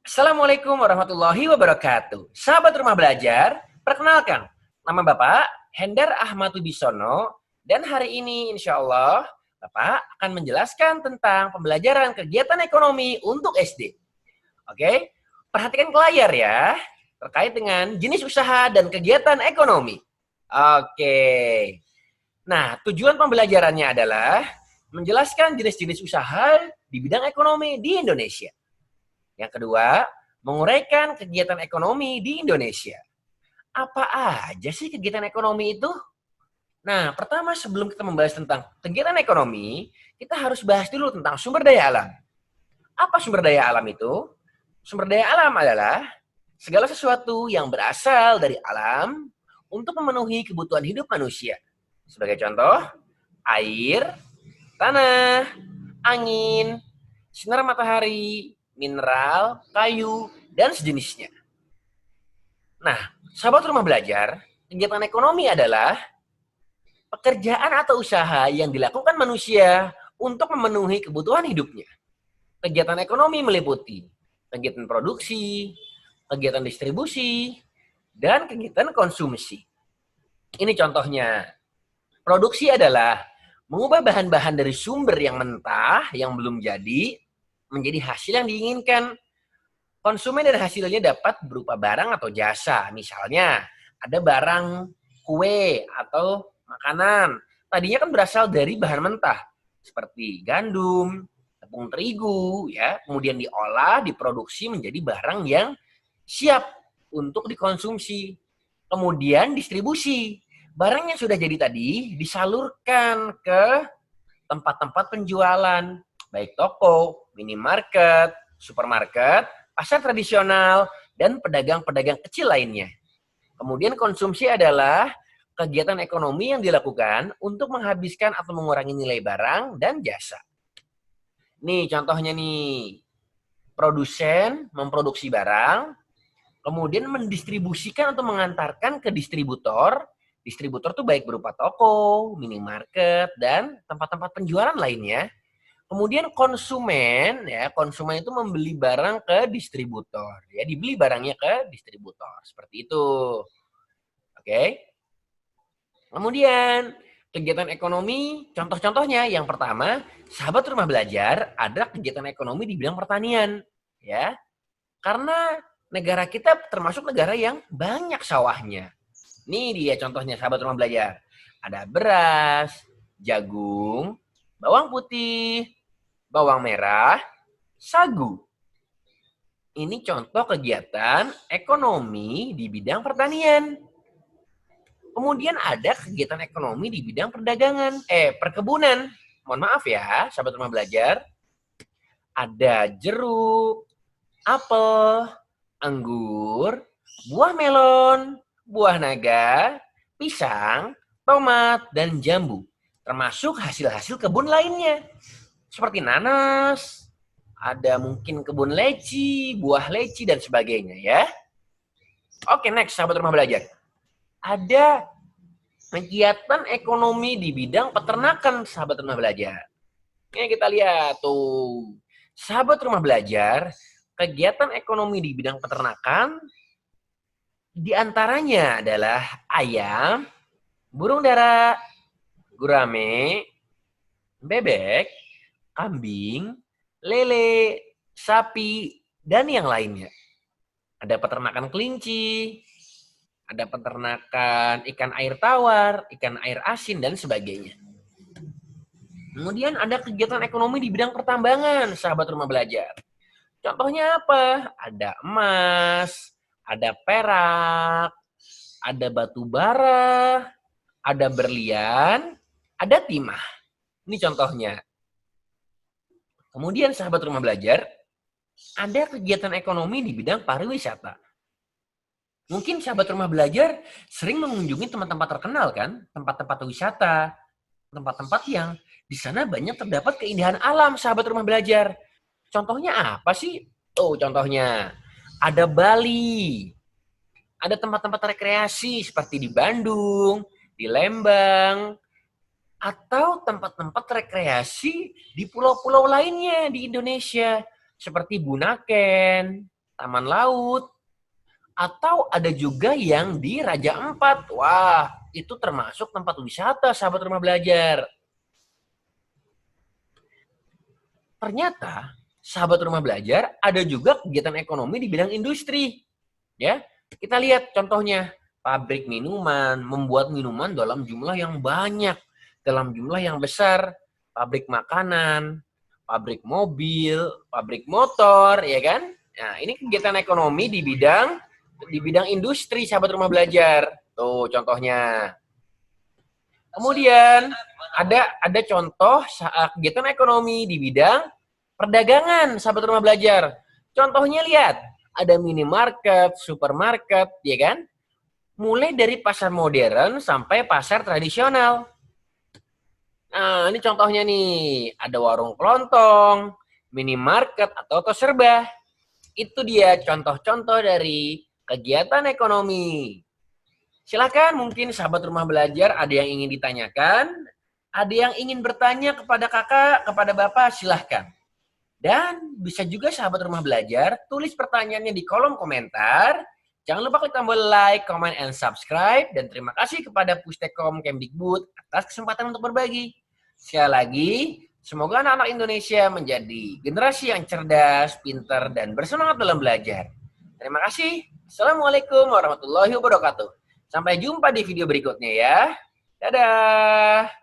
Assalamualaikum warahmatullahi wabarakatuh. Sahabat rumah belajar, perkenalkan, nama Bapak Hendar Ahmad Wibisono, dan hari ini insya Allah Bapak akan menjelaskan tentang pembelajaran kegiatan ekonomi untuk SD. Oke, perhatikan ke layar ya, terkait dengan jenis usaha dan kegiatan ekonomi. Oke, nah tujuan pembelajarannya adalah menjelaskan jenis-jenis usaha di bidang ekonomi di Indonesia. Yang kedua, menguraikan kegiatan ekonomi di Indonesia. Apa aja sih kegiatan ekonomi itu? Nah, pertama sebelum kita membahas tentang kegiatan ekonomi, kita harus bahas dulu tentang sumber daya alam. Apa sumber daya alam itu? Sumber daya alam adalah segala sesuatu yang berasal dari alam untuk memenuhi kebutuhan hidup manusia. Sebagai contoh, air, tanah, angin, sinar matahari, mineral, kayu, dan sejenisnya. Nah, sahabat rumah belajar, kegiatan ekonomi adalah pekerjaan atau usaha yang dilakukan manusia untuk memenuhi kebutuhan hidupnya. Kegiatan ekonomi meliputi kegiatan produksi, kegiatan distribusi, dan kegiatan konsumsi. Ini contohnya. Produksi adalah mengubah bahan-bahan dari sumber yang mentah, yang belum jadi, menjadi hasil yang diinginkan. Konsumen dan hasilnya dapat berupa barang atau jasa. Misalnya, ada barang kue atau makanan. Tadinya kan berasal dari bahan mentah, seperti gandum, tepung terigu, ya. Kemudian diolah, diproduksi menjadi barang yang siap untuk dikonsumsi. Kemudian distribusi. Barang yang sudah jadi tadi disalurkan ke tempat-tempat penjualan, baik toko, minimarket, supermarket, pasar tradisional, dan pedagang-pedagang kecil lainnya. Kemudian konsumsi adalah kegiatan ekonomi yang dilakukan untuk menghabiskan atau mengurangi nilai barang dan jasa. Nih contohnya nih, produsen memproduksi barang, kemudian mendistribusikan atau mengantarkan ke distributor. Distributor tuh baik berupa toko, minimarket, dan tempat-tempat penjualan lainnya. Kemudian konsumen, ya konsumen itu membeli barang ke distributor, ya dibeli barangnya ke distributor, seperti itu. Oke. Kemudian kegiatan ekonomi, contoh-contohnya yang pertama, sahabat rumah belajar ada kegiatan ekonomi di bidang pertanian, ya. Karena negara kita termasuk negara yang banyak sawahnya. Nih dia contohnya sahabat rumah belajar. Ada beras, jagung, bawang putih, bawang merah, sagu. Ini contoh kegiatan ekonomi di bidang pertanian. Kemudian ada kegiatan ekonomi di bidang perkebunan. Mohon maaf ya, sahabat rumah belajar. Ada jeruk, apel, anggur, buah melon, buah naga, pisang, tomat, dan jambu. Termasuk hasil-hasil kebun lainnya. Seperti nanas, ada mungkin kebun leci, buah leci, dan sebagainya ya. Oke, next sahabat rumah belajar. Ada kegiatan ekonomi di bidang peternakan sahabat rumah belajar. Ini kita lihat tuh. Sahabat rumah belajar, kegiatan ekonomi di bidang peternakan diantaranya adalah ayam, burung dara, gurame, bebek, kambing, lele, sapi, dan yang lainnya. Ada peternakan kelinci, ada peternakan ikan air tawar, ikan air asin, dan sebagainya. Kemudian ada kegiatan ekonomi di bidang pertambangan, sahabat rumah belajar. Contohnya apa? Ada emas, ada perak, ada batu bara, ada berlian, ada timah. Ini contohnya. Kemudian sahabat rumah belajar, ada kegiatan ekonomi di bidang pariwisata. Mungkin sahabat rumah belajar sering mengunjungi tempat-tempat terkenal kan, tempat-tempat wisata, tempat-tempat yang di sana banyak terdapat keindahan alam sahabat rumah belajar. Contohnya apa sih? Oh, contohnya ada Bali, ada tempat-tempat rekreasi seperti di Bandung, di Lembang, atau tempat-tempat rekreasi di pulau-pulau lainnya di Indonesia seperti Bunaken, Taman Laut, atau ada juga yang di Raja Ampat. Wah, itu termasuk tempat wisata, sahabat rumah belajar. Ternyata, sahabat rumah belajar, ada juga kegiatan ekonomi di bidang industri. Ya, kita lihat contohnya, pabrik minuman, membuat minuman dalam jumlah yang banyak, dalam jumlah yang besar, pabrik makanan, pabrik mobil, pabrik motor, ya kan? Nah, ini kegiatan ekonomi di bidang industri, sahabat rumah belajar. Tuh contohnya. Kemudian ada contoh kegiatan ekonomi di bidang perdagangan, sahabat rumah belajar. Contohnya lihat, ada minimarket, supermarket, ya kan? Mulai dari pasar modern sampai pasar tradisional. Nah, ini contohnya nih, ada warung kelontong, minimarket atau toko serba. Itu dia contoh-contoh dari kegiatan ekonomi. Silakan, mungkin sahabat rumah belajar ada yang ingin ditanyakan, ada yang ingin bertanya kepada kakak, kepada bapak, silahkan. Dan bisa juga sahabat rumah belajar tulis pertanyaannya di kolom komentar. Jangan lupa klik tombol like, comment, and subscribe. Dan terima kasih kepada Pustekom Kemdikbud atas kesempatan untuk berbagi. Sekali lagi, semoga anak-anak Indonesia menjadi generasi yang cerdas, pintar, dan bersemangat dalam belajar. Terima kasih. Assalamualaikum warahmatullahi wabarakatuh. Sampai jumpa di video berikutnya ya. Dadah.